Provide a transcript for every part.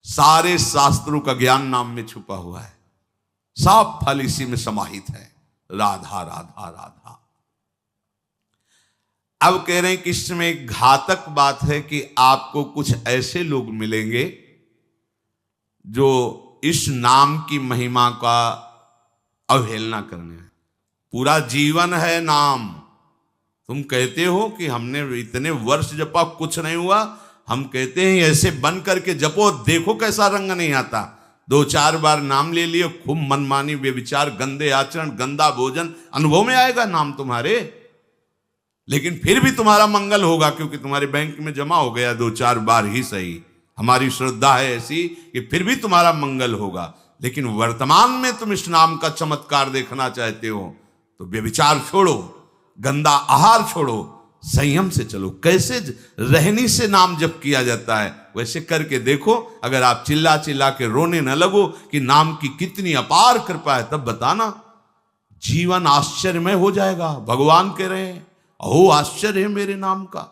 सारे शास्त्रों का ज्ञान नाम में छुपा हुआ है, सब फल इसी में समाहित है। राधा राधा राधा। अब कह रहे हैं कि इसमें एक घातक बात है कि आपको कुछ ऐसे लोग मिलेंगे जो इस नाम की महिमा का अवहेलना करने हैं। पूरा जीवन है नाम। तुम कहते हो कि हमने इतने वर्ष जपा, कुछ नहीं हुआ। हम कहते हैं ऐसे बन करके जपो, देखो कैसा रंग नहीं आता। 2-4 बार नाम ले लिए, खूब मनमानी व्यभिचार, गंदे आचरण, गंदा भोजन अनुभव में आएगा नाम तुम्हारे, लेकिन फिर भी तुम्हारा मंगल होगा, क्योंकि तुम्हारे बैंक में जमा हो गया 2-4 बार ही सही। हमारी श्रद्धा है ऐसी कि फिर भी तुम्हारा मंगल होगा। लेकिन वर्तमान में तुम इस नाम का चमत्कार देखना चाहते हो तो व्यभिचार छोड़ो, गंदा आहार छोड़ो, संयम से चलो। कैसे रहनी से नाम जप किया जाता है वैसे करके देखो। अगर आप चिल्ला चिल्ला के रोने न लगो कि नाम की कितनी अपार कृपा है, तब बताना, जीवन आश्चर्यमय हो जाएगा। भगवान कह रहे हैं अहो आश्चर्य है मेरे नाम का।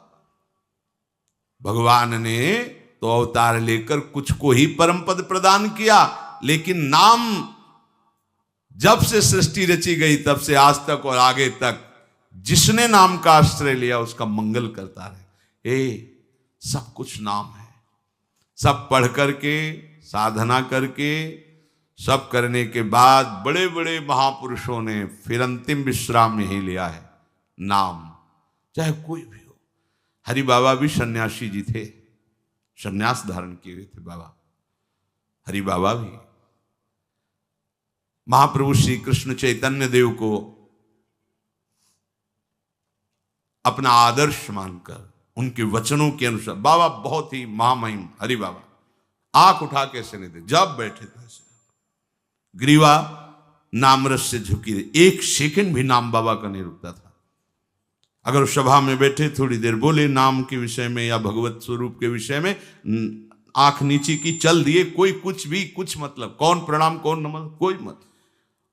भगवान ने तो अवतार लेकर कुछ को ही परम पद प्रदान किया, लेकिन नाम जब से सृष्टि रची गई तब से आज तक और आगे तक जिसने नाम का आश्रय लिया उसका मंगल करता रहे। सब कुछ नाम है। सब पढ़ करके, साधना करके, सब करने के बाद बड़े बड़े महापुरुषों ने फिर अंतिम विश्राम यही लिया है, नाम। चाहे कोई भी हो। हरि बाबा भी सन्यासी जी थे, सन्यास धारण किए हुए थे बाबा। हरि बाबा भी महाप्रभु श्री कृष्ण चैतन्य देव को अपना आदर्श मानकर उनके वचनों के अनुसार, बाबा बहुत ही महामहिम हरि बाबा आंख उठा के ऐसे नहीं थे, जब बैठे थे ऐसे ग्रीवा नामरस से झुकी रही। 1 सेकंड भी नाम बाबा का नहीं रुकता था। अगर सभा में बैठे थोड़ी देर बोले नाम के विषय में या भगवत स्वरूप के विषय में, आंख नीचे की, चल दिए, कोई कुछ भी कुछ मतलब, कौन प्रणाम कौन नमन कोई मत।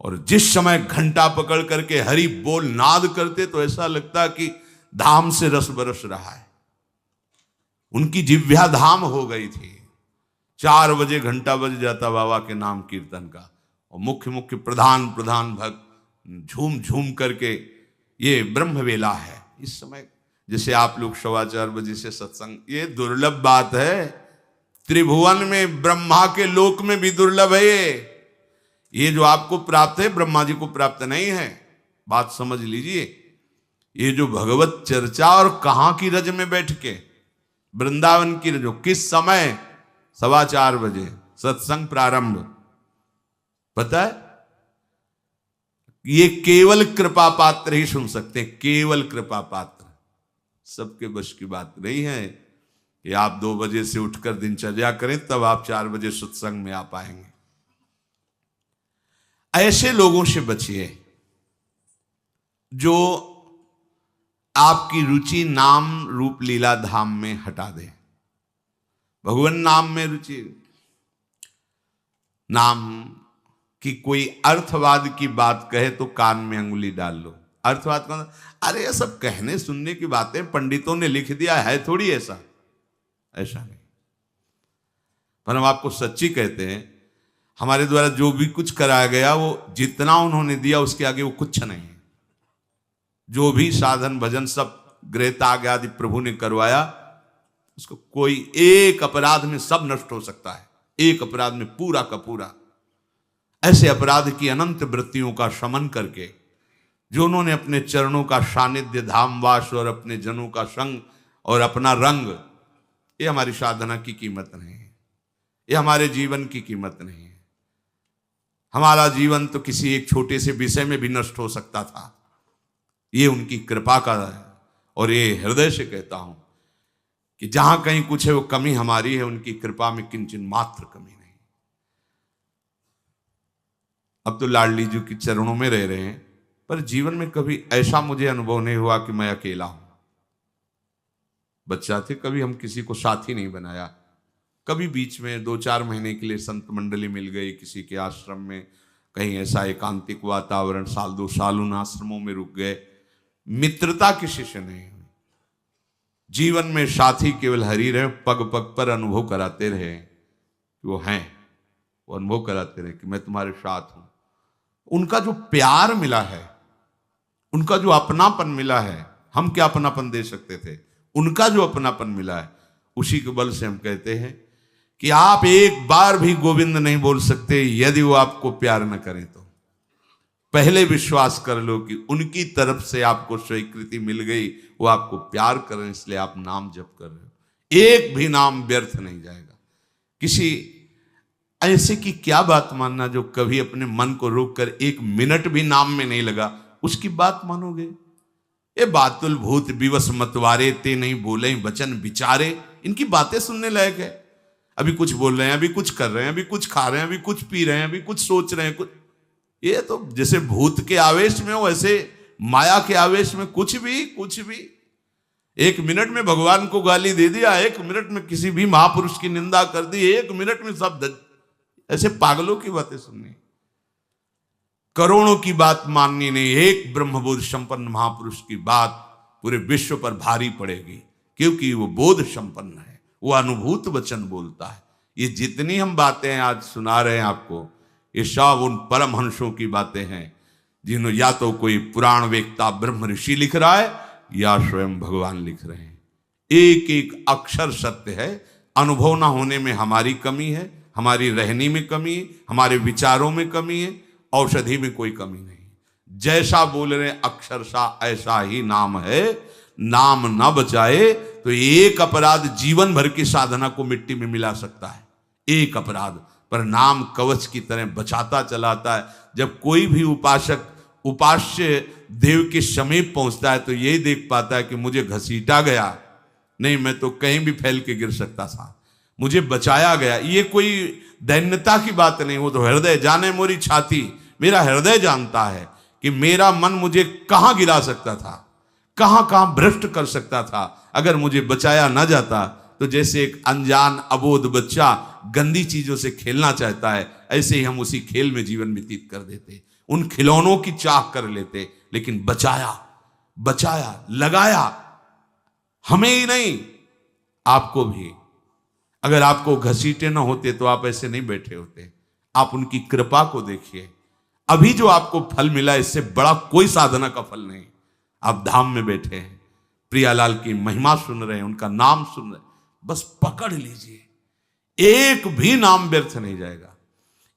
और जिस समय घंटा पकड़ करके हरि बोल नाद करते तो ऐसा लगता कि धाम से रस बरस रहा है। उनकी जिह्वा धाम हो गई थी। 4 बजे घंटा बज जाता बाबा के नाम कीर्तन का, और मुख्य मुख्य प्रधान भक्त झूम झूम करके, ये ब्रह्म वेला है इस समय। जैसे आप लोग 4:15 बजे से सत्संग, ये दुर्लभ बात है। त्रिभुवन में, ब्रह्मा के लोक में भी दुर्लभ है ये जो आपको प्राप्त है, ब्रह्मा जी को प्राप्त नहीं है। बात समझ लीजिए। ये जो भगवत चर्चा, और कहां की रज में बैठ के, वृंदावन की रज, किस समय 4:15 बजे सत्संग प्रारंभ, पता है? ये केवल कृपा पात्र ही सुन सकते हैं, केवल कृपा पात्र। सबके बस की बात नहीं है कि आप 2 बजे से उठकर दिनचर्या करें तब आप 4 बजे सत्संग में आ पाएंगे। ऐसे लोगों से बचिए जो आपकी रुचि नाम रूप लीला धाम में हटा दे। भगवान नाम में रुचि, नाम की कोई अर्थवाद की बात कहे तो कान में अंगुली डाल लो। अर्थवाद का, अरे ये सब कहने सुनने की बातें पंडितों ने लिख दिया है, थोड़ी ऐसा नहीं। पर हम आपको सच्ची कहते हैं, हमारे द्वारा जो भी कुछ कराया गया वो जितना उन्होंने दिया उसके आगे वो कुछ नहीं है। जो भी साधन भजन सब गृह त्याग आदि प्रभु ने करवाया, उसको कोई एक अपराध में सब नष्ट हो सकता है, एक अपराध में पूरा का पूरा। ऐसे अपराध की अनंत वृत्तियों का शमन करके जो उन्होंने अपने चरणों का सानिध्य, धामवास और अपने जनों का संग और अपना रंग, ये हमारी साधना की कीमत नहीं है, ये हमारे जीवन की कीमत नहीं है। हमारा जीवन तो किसी एक छोटे से विषय में भी नष्ट हो सकता था, ये उनकी कृपा का है। और ये हृदय से कहता हूं कि जहां कहीं कुछ है वो कमी हमारी है, उनकी कृपा में किंचन मात्र कमी नहीं। अब तो लाडली जी के चरणों में रह रहे हैं, पर जीवन में कभी ऐसा मुझे अनुभव नहीं हुआ कि मैं अकेला हूं। बच्चा थे, कभी हम किसी को साथी नहीं बनाया। कभी बीच में 2-4 महीने के लिए संत मंडली मिल गई किसी के आश्रम में, कहीं ऐसा एकांतिक वातावरण, 1-2 साल उन आश्रमों में रुक गए। मित्रता किसी से नहीं हुई। जीवन में साथी केवल हरि रहे, पग पग पर अनुभव कराते रहे कि वो हैं, वो अनुभव कराते रहे कि मैं तुम्हारे साथ हूं। उनका जो प्यार मिला है, उनका जो अपनापन मिला है, हम क्या अपनापन दे सकते थे, उनका जो अपनापन मिला है, उसी के बल से हम कहते हैं कि आप एक बार भी गोविंद नहीं बोल सकते यदि वो आपको प्यार न करें तो। पहले विश्वास कर लो कि उनकी तरफ से आपको स्वीकृति मिल गई, वो आपको प्यार कर रहे हैं, इसलिए आप नाम जप कर रहे हो। एक भी नाम व्यर्थ नहीं जाएगा। किसी ऐसे की क्या बात मानना जो कभी अपने मन को रोककर एक मिनट भी नाम में नहीं लगा, उसकी बात मानोगे? ये बातुल भूत विवश मतवारे ते नहीं बोले वचन विचारे, इनकी बातें सुनने लायक है। अभी कुछ बोल रहे हैं, अभी कुछ कर रहे हैं, अभी कुछ खा रहे हैं, अभी कुछ पी रहे हैं, अभी कुछ सोच रहे हैं, कुछ। ये तो जैसे भूत के आवेश में हो, ऐसे माया के आवेश में कुछ भी। एक मिनट में भगवान को गाली दे दिया, एक मिनट में किसी भी महापुरुष की निंदा कर दी, एक मिनट में सब ऐसे पागलों की बातें सुननी, करोड़ों की बात माननी नहीं, एक ब्रह्मबोध संपन्न महापुरुष की बात पूरे विश्व पर भारी पड़ेगी, क्योंकि वो बोध संपन्न है, वो अनुभूत वचन बोलता है। ये जितनी हम बातें आज सुना रहे हैं आपको, ये सब उन परमहंसों की बातें हैं जिन्होंने या तो कोई पुराण वेत्ता ब्रह्म ऋषि लिख रहा है या स्वयं भगवान लिख रहे हैं। एक एक अक्षर सत्य है। अनुभव ना होने में हमारी कमी है, हमारी रहनी में कमी है, हमारे विचारों में कमी है, औषधि में कोई कमी नहीं। जैसा बोल रहे अक्षरशा ऐसा ही नाम है। नाम न बचाए तो एक अपराध जीवन भर की साधना को मिट्टी में मिला सकता है, एक अपराध, पर नाम कवच की तरह बचाता चलाता है। जब कोई भी उपासक उपास्य देव के समीप पहुंचता है तो यही देख पाता है कि मुझे घसीटा गया नहीं, मैं तो कहीं भी फैल के गिर सकता था, मुझे बचाया गया। ये कोई दैन्यता की बात नहीं, वो तो हृदय जाने मोरी छाती, मेरा हृदय जानता है कि मेरा मन मुझे कहां गिरा सकता था, कहां कहां भ्रष्ट कर सकता था। अगर मुझे बचाया ना जाता तो जैसे एक अनजान अबोध बच्चा गंदी चीजों से खेलना चाहता है, ऐसे ही हम उसी खेल में जीवन व्यतीत कर देते, उन खिलौनों की चाह कर लेते। लेकिन बचाया लगाया, हमें ही नहीं आपको भी। अगर आपको घसीटे ना होते तो आप ऐसे नहीं बैठे होते। आप उनकी कृपा को देखिए। अभी जो आपको फल मिला, इससे बड़ा कोई साधना का फल नहीं। आप धाम में बैठे हैं, प्रियालाल की महिमा सुन रहे हैं, उनका नाम सुन रहे हैं, बस पकड़ लीजिए, एक भी नाम व्यर्थ नहीं जाएगा।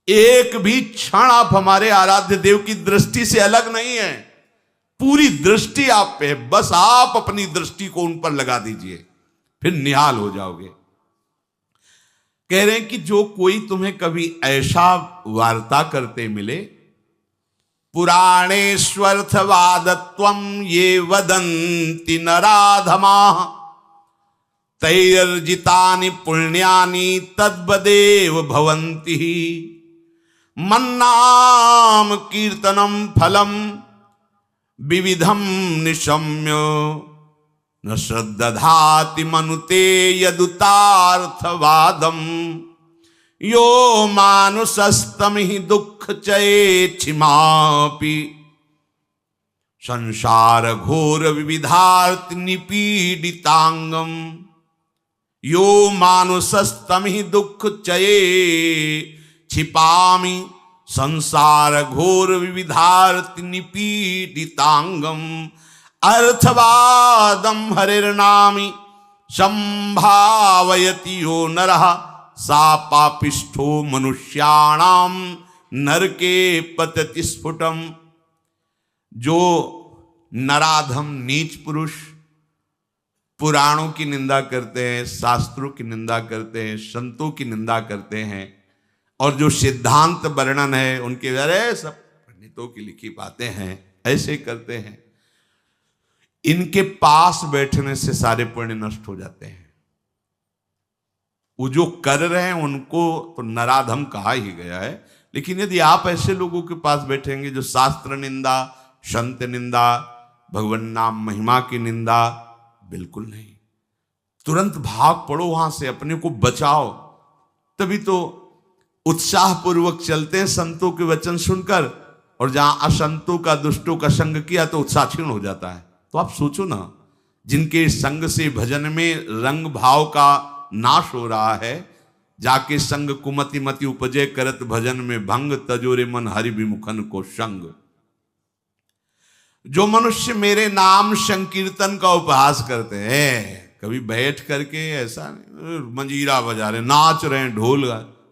एक भी क्षण आप हमारे आराध्य देव की दृष्टि से अलग नहीं है। पूरी दृष्टि आप पे है, बस आप अपनी दृष्टि को उन पर लगा दीजिए, फिर निहाल हो जाओगे। कह रहे हैं कि जो कोई तुम्हें कभी ऐसा वार्ता करते मिले, पुराणेष्वर्थवादत्वं ये वदन्ति नराधमाः तैर्जितानि पुण्यानि तद्वदेव भवन्ति। मन्नाम कीर्तनम फलम विविधम निशम्य न श्रद्धाति मनुते यदुतार्थवादम। यो मानुषस्तम ही दुख चेक्षिमापि संसार घोर विविधार्थ निपीडितांगम। यो मानुषस्तम ही दुख चये छिपामि संसार घोर विविधार्थ निपीडितांगम। अर्थवादम हरिर्नामि संभावयति यो नरः सा पापिष्ठो मनुष्याणाम नरके पतति स्फुटम। जो नराधम नीच पुरुष पुराणों की निंदा करते हैं, शास्त्रों की निंदा करते हैं, संतों की निंदा करते हैं, और जो सिद्धांत वर्णन है उनके अरे सब पंडितों की लिखी बातें हैं, ऐसे करते हैं, इनके पास बैठने से सारे पुण्य नष्ट हो जाते हैं। वो जो कर रहे हैं उनको तो नराधम कहा ही गया है। लेकिन यदि आप ऐसे लोगों के पास बैठेंगे जो शास्त्र निंदा, संत निंदा, भगवान नाम महिमा की निंदा, बिल्कुल नहीं। तुरंत भाग पड़ो वहां से, अपने को बचाओ। तभी तो उत्साह पूर्वक चलते हैं संतों के वचन सुनकर, और जहां असंतों का, दुष्टों का संग किया तो उत्साह क्षीण हो जाता है। तो आप सोचो ना, जिनके संग से भजन में रंग भाव का नाश हो रहा है, जाके संग कुमति मति उपजे करत भजन में भंग तजोरे मन हरि विमुखन को संग। जो मनुष्य मेरे नाम संकीर्तन का उपहास करते हैं, कभी बैठ करके ऐसा नहीं मंजीरा बजा रहे, नाच रहे हैं, ढोल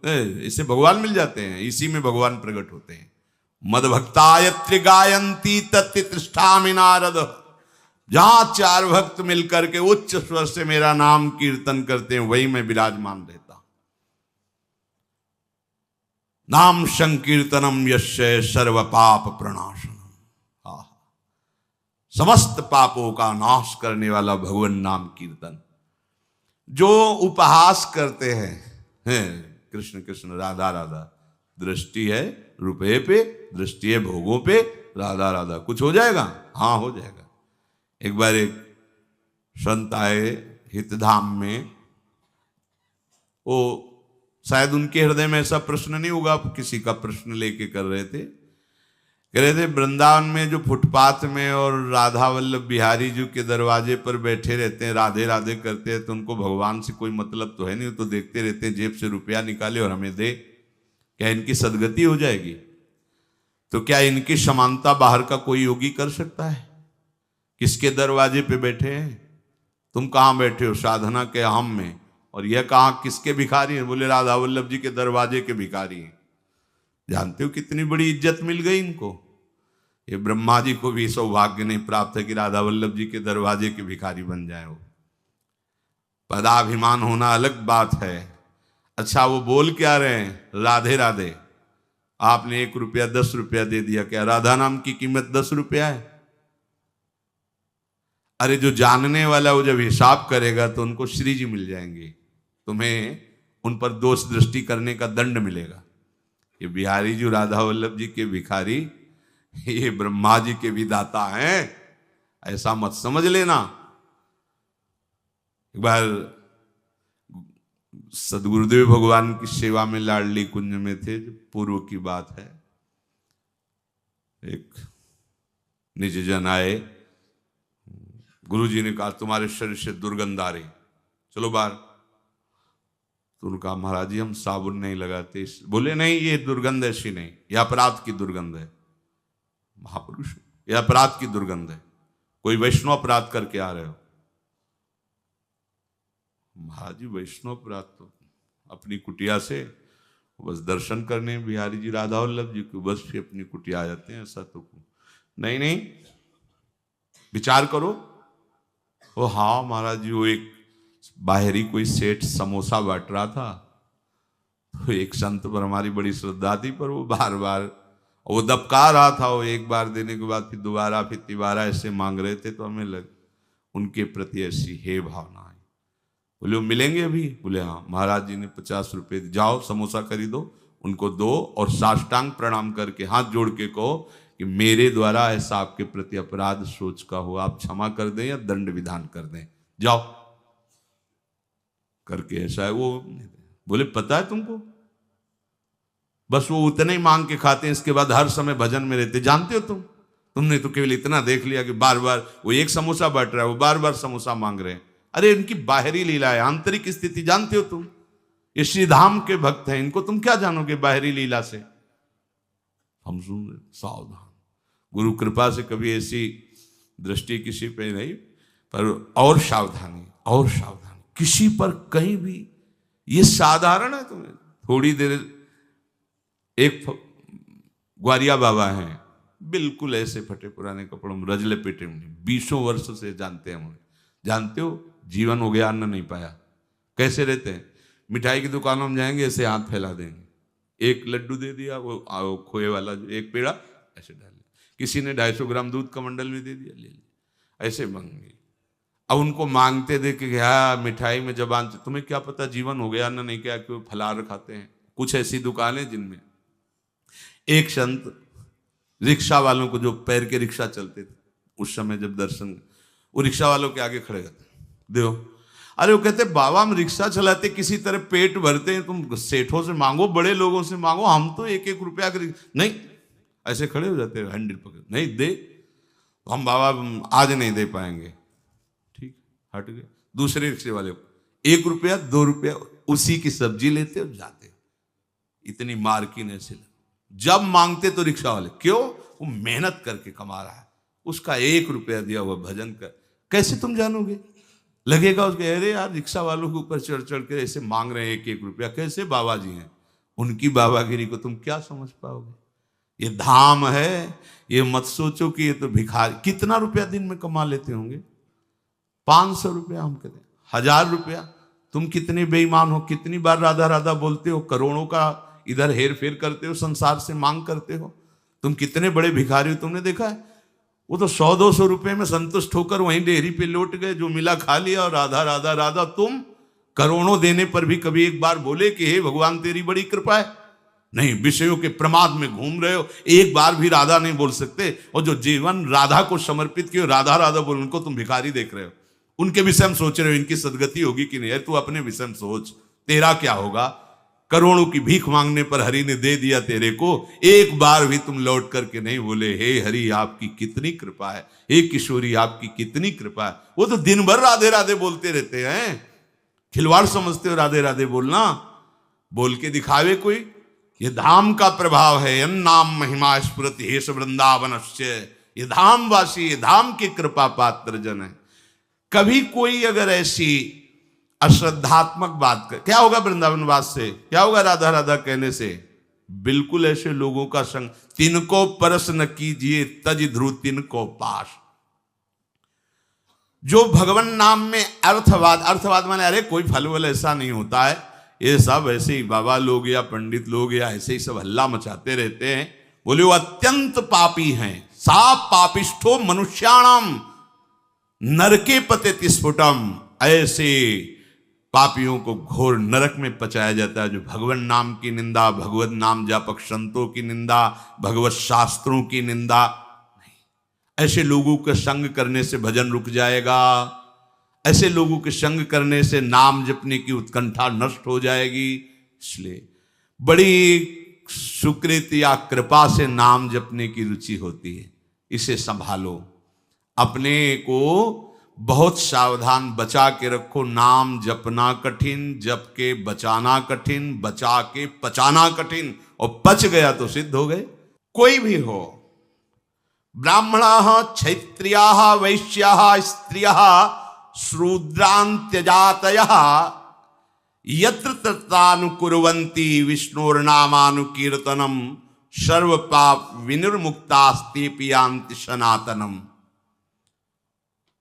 इससे भगवान मिल जाते हैं, इसी में भगवान प्रकट होते हैं। मद भक्तायत्र गायंती तत्तिष्ठामि नारद। जहां चार भक्त मिलकर के उच्च स्वर से मेरा नाम कीर्तन करते हैं, वही मैं विराजमान रहता। नाम संकीर्तनम यस्य सर्व पाप प्रणाशनम। समस्त पापों का नाश करने वाला भगवान नाम कीर्तन। जो उपहास करते हैं कृष्ण कृष्ण राधा राधा, दृष्टि है रुपये पे, दृष्टि है भोगों पे, राधा राधा, कुछ हो जाएगा? हाँ हो जाएगा। एक बार एक संत आए हितधाम में, वो शायद उनके हृदय में ऐसा प्रश्न नहीं होगा, किसी का प्रश्न लेके कर रहे थे। कह रहे थे वृंदावन में जो फुटपाथ में और राधा वल्लभ बिहारी जी के दरवाजे पर बैठे रहते हैं, राधे राधे करते हैं, तो उनको भगवान से कोई मतलब तो है नहीं, तो देखते रहते हैं जेब से रुपया निकाले और हमें दे, क्या इनकी सदगति हो जाएगी? तो क्या इनकी समानता बाहर का कोई योगी कर सकता है? किसके दरवाजे पे बैठे हैं? तुम कहाँ बैठे हो? साधना के हम में। और यह कहाँ किसके भिखारी हैं? बोले राधा वल्लभ जी के दरवाजे के भिखारी हैं। जानते हो कितनी बड़ी इज्जत मिल गई इनको। ये ब्रह्मा जी को भी सौभाग्य नहीं प्राप्त है कि राधा वल्लभ जी के दरवाजे के भिखारी बन जाए। वो पदाभिमान होना अलग बात है। अच्छा वो बोल क्या रहे हैं? राधे राधे। आपने 1 रुपया 10 रुपया दे दिया, क्या राधा नाम की कीमत 10 रुपया है? अरे जो जानने वाला वो जब हिसाब करेगा तो उनको श्री जी मिल जाएंगे, तुम्हें उन पर दोष दृष्टि करने का दंड मिलेगा। ये बिहारी जी राधा वल्लभ जी के भिखारी, ये ब्रह्मा जी के भी दाता हैं, ऐसा मत समझ लेना। एक बार सदगुरुदेव भगवान की सेवा में लाडली कुंज में थे, पूर्व की बात है। एक निज जन आए, गुरुजी ने कहा तुम्हारे शरीर से दुर्गंध आ रही, चलो बाहर। तो उनका महाराज जी हम साबुन नहीं लगाते। बोले नहीं ये दुर्गंध ऐसी नहीं, यह अपराध की दुर्गंध है। महापुरुष, यह अपराध की दुर्गंध है, कोई वैष्णव अपराध करके आ रहे हो। महाराज जी वैष्णव अपराध तो अपनी कुटिया से बस दर्शन करने बिहारी जी राधा वल्लभ जी को बस फिर अपनी कुटिया आ जाते हैं, ऐसा तो नहीं। नहीं विचार करो। ओ हाँ महाराज जी, वो एक बाहरी कोई सेठ समोसा बांट रहा था, तो एक संत पर हमारी बड़ी श्रद्धा थी, पर वो बार बार वो दबका रहा था। वो एक बार देने के बाद फिर दोबारा फिर तिबारा ऐसे मांग रहे थे, तो हमें लग उनके प्रति ऐसी हे भावना आई। बोले वो मिलेंगे अभी? बोले हाँ। महाराज जी ने 50 रुपये, जाओ समोसा खरीदो, उनको दो और साष्टांग प्रणाम करके हाथ जोड़ के कहो कि मेरे द्वारा ऐसा आपके प्रति अपराध सोच का हो, आप क्षमा कर दें या दंड विधान कर दें, जाओ करके ऐसा है। वो बोले पता है तुमको, बस वो उतने ही मांग के खाते हैं, इसके बाद हर समय भजन में रहते। जानते हो तुमने तो केवल इतना देख लिया कि बार बार वो एक समोसा बांट रहा है, वो बार बार समोसा मांग रहे हैं। अरे इनकी बाहरी लीला है, आंतरिक स्थिति जानते हो तुम? ये श्रीधाम के भक्त हैं, इनको तुम क्या जानोगे बाहरी लीला से? हम सुन रहे, सावधान। गुरु कृपा से कभी ऐसी दृष्टि किसी पे नहीं, पर और सावधानी, और सावधानी किसी पर कहीं भी। ये साधारण है तुम्हें थोड़ी देर। एक ग्वारिया बाबा हैं, बिल्कुल ऐसे फटे पुराने कपड़ों में, रजले पेटे में, 20 वर्ष से जानते हैं हमें। जानते हो जीवन हो गया, अन्न नहीं पाया, कैसे रहते हैं? मिठाई की दुकानों में जाएंगे, ऐसे हाथ फैला देंगे, एक लड्डू दे दिया, वो खोए वाला एक पेड़ा ऐसे डाल, किसी ने 250 ग्राम दूध का मंडल भी दे दिया, ले लिया, ऐसे मांगे। अब उनको मांगते देखे कि हाँ मिठाई में जबान, तुम्हें क्या पता जीवन हो गया अन्न नहीं, क्या क्यों फलाहार खाते हैं। कुछ ऐसी दुकानें जिनमें एक संत रिक्शा वालों को, जो पैर के रिक्शा चलते थे उस समय, जब दर्शन, वो रिक्शा वालों के आगे खड़े करते, देखो। अरे वो कहते बाबा हम रिक्शा चलाते किसी तरह पेट भरते हैं, तुम सेठों से मांगो, बड़े लोगों से मांगो, हम तो 1-1 रुपया के नहीं। ऐसे खड़े हो जाते, हैंडल पकड़, नहीं दे तो हम बाबा आज नहीं दे पाएंगे। ठीक, हट गए। दूसरे रिक्शे वाले को 1 रुपया 2 रुपया उसी की सब्जी लेते हो जाते हो। इतनी मार्किन ऐसे जब मांगते तो रिक्शा वाले, क्यों? वो मेहनत करके कमा रहा है, उसका 1 रुपया दिया हुआ भजन कर। कैसे तुम जानोगे? लगेगा उसके, अरे यार रिक्शा वालों के ऊपर चढ़ चढ़ के ऐसे मांग रहे हैं 1-1 रुपया, कैसे बाबा जी हैं। उनकी बाबागिरी को तुम क्या समझ पाओगे? ये धाम है, ये मत सोचो कि ये तो भिखारी। कितना रुपया दिन में कमा लेते होंगे? 500 रुपया, हम कहते हैं 1000 रुपया। तुम कितने बेईमान हो, कितनी बार राधा राधा बोलते हो, करोड़ों का इधर हेर फेर करते हो, संसार से मांग करते हो। तुम कितने बड़े भिखारी हो, तुमने देखा है? वो तो 100-200 रुपए में संतुष्ट होकर वहीं डेहरी पे लौट गए, जो मिला खा लिया और राधा राधा राधा। तुम करोड़ों देने पर भी कभी एक बार बोले कि हे भगवान तेरी बड़ी कृपा है? नहीं, विषयों के प्रमाद में घूम रहे हो, एक बार भी राधा नहीं बोल सकते। और जो जीवन राधा को समर्पित किए राधा राधा बोल, उनको तुम भिखारी देख रहे हो। उनके विषय में सोच रहे हो इनकी सदगति होगी कि नहीं। है तू अपने विषय में सोच, तेरा क्या होगा? करोड़ों की भीख मांगने पर हरि ने दे दिया तेरे को, एक बार भी तुम लौट करके नहीं बोले हे हरि आपकी कितनी कृपा है, हे किशोरी आपकी कितनी कृपा है। वो तो दिन भर राधे राधे बोलते रहते हैं। खिलवाड़ समझते हो राधे राधे बोलना? बोल के दिखावे कोई? ये धाम का प्रभाव है। अन्नाम महिमा स्फुरति हेश वृंदावनस्य। ये धामवासी, ये धाम की कृपा पात्र जन है। कभी कोई अगर ऐसी अश्रद्धात्मक बात कर, क्या होगा वृंदावनवास से? क्या होगा राधा राधा कहने से? बिल्कुल ऐसे लोगों का संग। तिनको परस न कीजिए तज ध्रुव तिनको पास। जो भगवान नाम में अर्थवाद माने अरे कोई फल वल ऐसा नहीं होता है, ये सब ऐसे ही बाबा लोग या पंडित लोग या ऐसे ही सब हल्ला मचाते रहते हैं। बोले वो अत्यंत पापी हैं। सा पापिष्ठो मनुष्याणाम नरके पतेति स्फुटम। ऐसे पापियों को घोर नरक में पचाया जाता है जो भगवान नाम की निंदा, भगवत नाम जापक संतों की निंदा, भगवत शास्त्रों की निंदा। नहीं, ऐसे लोगों के संग करने से भजन रुक जाएगा। ऐसे लोगों के संग करने से नाम जपने की उत्कंठा नष्ट हो जाएगी। इसलिए बड़ी सुकृति या कृपा से नाम जपने की रुचि होती है, इसे संभालो। अपने को बहुत सावधान बचा के रखो। नाम जपना कठिन, जप के बचाना कठिन, बचा के पचाना कठिन। और पच गया तो सिद्ध हो गए। कोई भी हो, ब्राह्मणाः क्षत्रियाः वैश्याः स्त्रियः शूद्रान्त्यजातयः यत्र तत्रानुकुर्वन्ति विष्णोर्नामानुकीर्तनम् सर्व पाप विनिर्मुक्तास्तेऽपि यान्ति सनातनम्।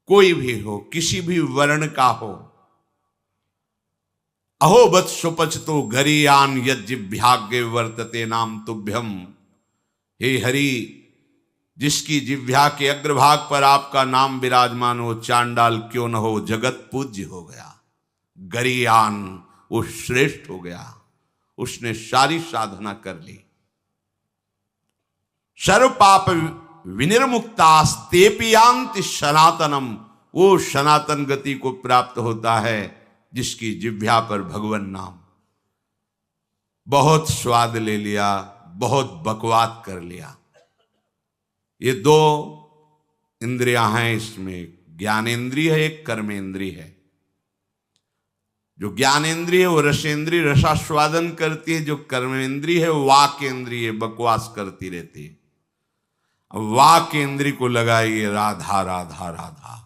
कोई भी हो, किसी भी वर्ण का हो। अहो वत्सुपच तो घरियान यज्जिभ्याग्य वर्तते नाम तुभ्यम। हे हरि, जिसकी जिह्वा के अग्रभाग पर आपका नाम विराजमान हो, चांडाल क्यों न हो, जगत पूज्य हो गया। गरियान, वो श्रेष्ठ हो गया, उसने सारी साधना कर ली। सर्व पाप विनिर्मुक्तास्तेऽपि यान्ति सनातनम। वो सनातन गति को प्राप्त होता है जिसकी जिह्वा पर भगवान नाम। बहुत स्वाद ले लिया, बहुत बकवाद कर लिया। ये 2 इंद्रियां हैं इसमें, ज्ञानेंद्रिय है, एक कर्मेंद्रिय है। जो ज्ञानेंद्रिय है वो रसेंद्रिय, रसास्वादन करती है। जो कर्मेंद्रिय है वो वाकेंद्रिय, बकवास करती रहती है। वाकेंद्रिय को लगाइए राधा राधा राधा,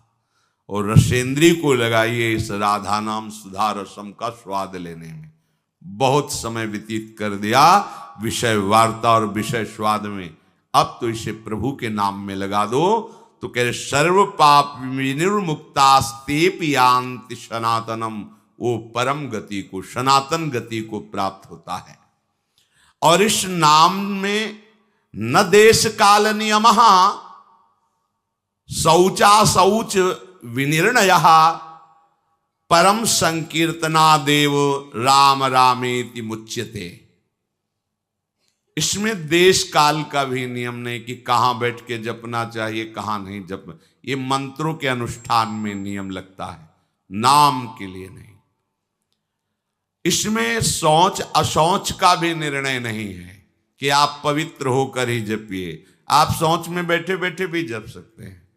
और रसेंद्रिय को लगाइए इस राधा नाम सुधा रसम का स्वाद लेने में। बहुत समय व्यतीत कर दिया विषय वार्ता और विषय स्वाद में, अब तो इसे प्रभु के नाम में लगा दो। तो कह रहे सर्व पाप विनिर्मुक्तास्तेऽपि यान्ति सनातनम। वो परम गति को, सनातन गति को प्राप्त होता है। और इस नाम में न देश काल नियमः शौचा शौच विनिर्णयः परम संकीर्तनादेव राम रामेति मुच्यते। इसमें देश काल का भी नियम नहीं कि कहां बैठ के जपना चाहिए, कहां नहीं जप। ये मंत्रों के अनुष्ठान में नियम लगता है, नाम के लिए नहीं। इसमें शौच अशौच का भी निर्णय नहीं है कि आप पवित्र होकर ही जपिए। आप शौच में बैठे बैठे भी जप सकते हैं।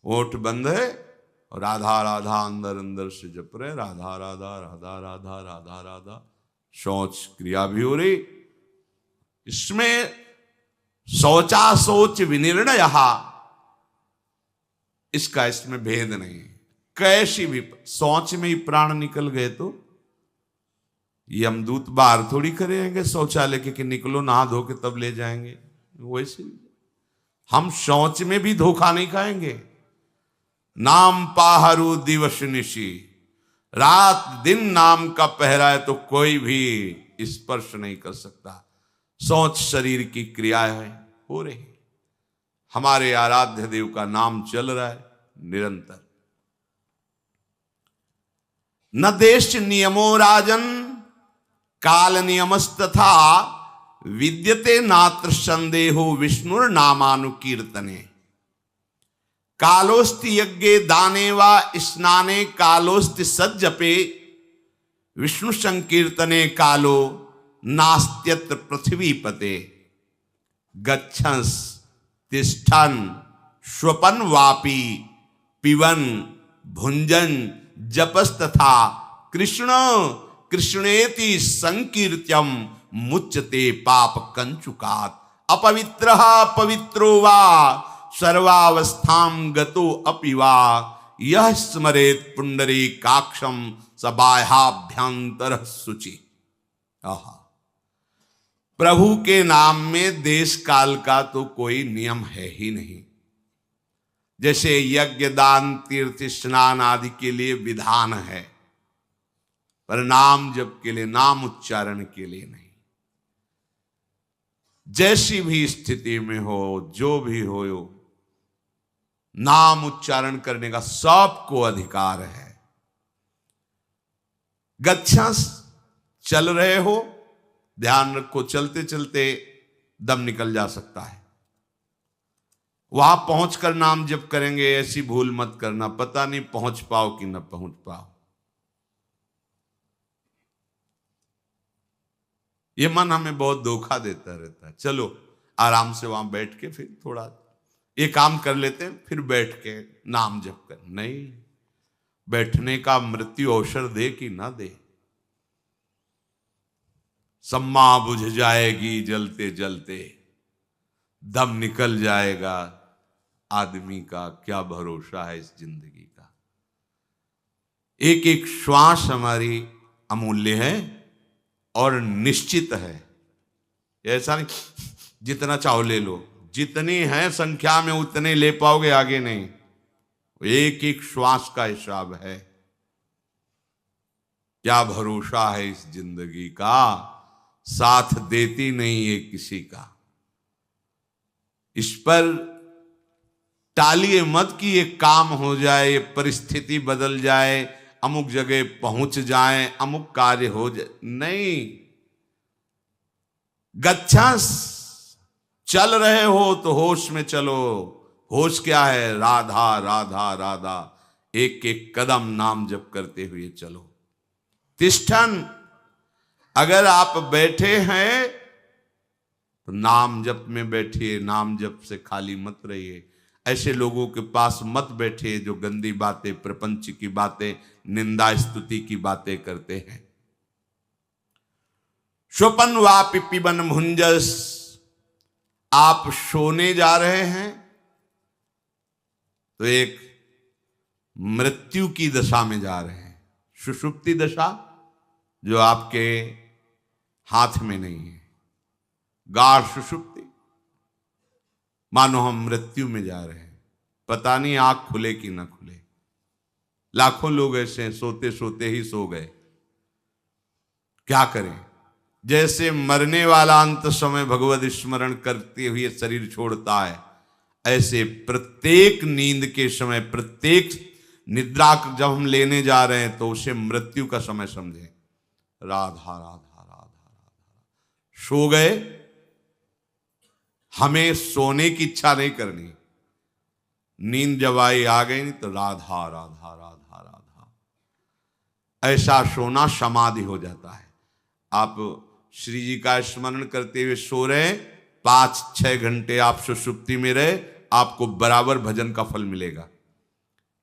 ओठ बंद है और राधा राधा अंदर अंदर से जप रहे, राधा राधा राधा राधा राधा राधा। शौच क्रिया भी हो रही। इसमें शौचा शौच विनिर्णय, इसका इसमें भेद नहीं। कैसी भी शौच में ही प्राण निकल गए तो यमदूत बाहर थोड़ी करेंगे शौचालय के कि निकलो नहा धो के तब ले जाएंगे। वैसे हम शौच में भी धोखा नहीं खाएंगे। नाम पाहरू दिवस निशी, रात दिन नाम का पहरा है तो कोई भी स्पर्श नहीं कर सकता। शौच शरीर की क्रिया है, हो रही। हमारे आराध्य देव का नाम चल रहा है निरंतर। न देश नियमो राजन काल नियमस्तथा, विद्यते नात्र संदेहो विष्णुर नामानुकीर्तने। कालोस्ति यज्ञे दाने वा स्नाने, कालोस्ति सज्जपे, विष्णु संकीर्तने कालो नास्त्यत्र पृथ्वीपते। गच्छंस तिष्ठन स्वपन वापी, पिबन भुंजन जपस्तथा, कृष्ण कृष्णेति संकीर्त्यम मुच्यते पाप कंचुकात्। अपवित्रः पवित्रो वा सर्वावस्थां गतो अपि वा, यः स्मरेत् पुंडरीकाक्षं स बाह्याभ्यंतरः शुचि। प्रभु के नाम में देश काल का तो कोई नियम है ही नहीं। जैसे यज्ञ दान तीर्थ स्नान आदि के लिए विधान है, पर नाम जप के लिए, नाम उच्चारण के लिए नहीं। जैसी भी स्थिति में हो, जो भी हो, नाम उच्चारण करने का सबको अधिकार है। गच्छंस, चल रहे हो, ध्यान रखो, चलते चलते दम निकल जा सकता है। वहां पहुंचकर नाम जप करेंगे, ऐसी भूल मत करना, पता नहीं पहुंच पाओ कि न पहुंच पाओ। ये मन हमें बहुत धोखा देता रहता है। चलो आराम से वहां बैठ के फिर थोड़ा ये काम कर लेते हैं, फिर बैठ के नाम जप कर। नहीं, बैठने का मृत्यु अवसर दे कि ना दे। सम्मा बुझ जाएगी जलते जलते, दम निकल जाएगा। आदमी का क्या भरोसा है इस जिंदगी का। एक एक श्वास हमारी अमूल्य है और निश्चित है। ऐसा नहीं जितना चाहो ले लो, जितनी है संख्या में उतने ले पाओगे, आगे नहीं। एक एक श्वास का हिसाब है। क्या भरोसा है इस जिंदगी का, साथ देती नहीं है किसी का। इस पर टालिए मत कि ये काम हो जाए, ये परिस्थिति बदल जाए, अमुक जगह पहुंच जाए, अमुक कार्य हो जाए। नहीं, गच्छंस, चल रहे हो तो होश में चलो। होश क्या है? राधा राधा राधा। एक एक कदम नाम जप करते हुए चलो। तिष्ठन, अगर आप बैठे हैं तो नाम जप में बैठिए, नाम जप से खाली मत रहिए। ऐसे लोगों के पास मत बैठिए जो गंदी बातें, प्रपंच की बातें, निंदा स्तुति की बातें करते हैं। स्वपन वापि पिबन भुंजस, आप सोने जा रहे हैं तो एक मृत्यु की दशा में जा रहे हैं। सुषुप्ति दशा जो आपके हाथ में नहीं है, गाढ़ सुषुप्ति, मानो हम मृत्यु में जा रहे हैं, पता नहीं आंख खुले कि ना खुले। लाखों लोग ऐसे हैं, सोते सोते ही सो गए। क्या करें? जैसे मरने वाला अंत समय भगवत स्मरण करते हुए शरीर छोड़ता है, ऐसे प्रत्येक नींद के समय, प्रत्येक निद्रा जब हम लेने जा रहे हैं तो उसे मृत्यु का समय समझें। राधा राधा राधा राधा। सो गए, हमें सोने की इच्छा नहीं करनी। नींद जब आई आ गई नहीं तो राधा राधा राधा राधा। ऐसा सोना समाधि हो जाता है। आप श्री जी का स्मरण करते हुए सो रहे, 5-6 घंटे आप सुषुप्ति में रहे, आपको बराबर भजन का फल मिलेगा।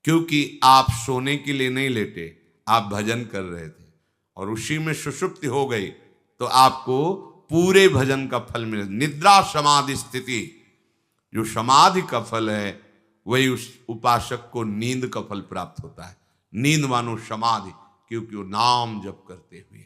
क्योंकि आप सोने के लिए नहीं लेटे, आप भजन कर रहे थे और उसी में सुषुप्ति हो गई तो आपको पूरे भजन का फल मिले। निद्रा समाधि स्थिति, जो समाधि का फल है वही उस उपासक को नींद का फल प्राप्त होता है। नींद मानो समाधि, क्योंकि वो नाम जप करते हुए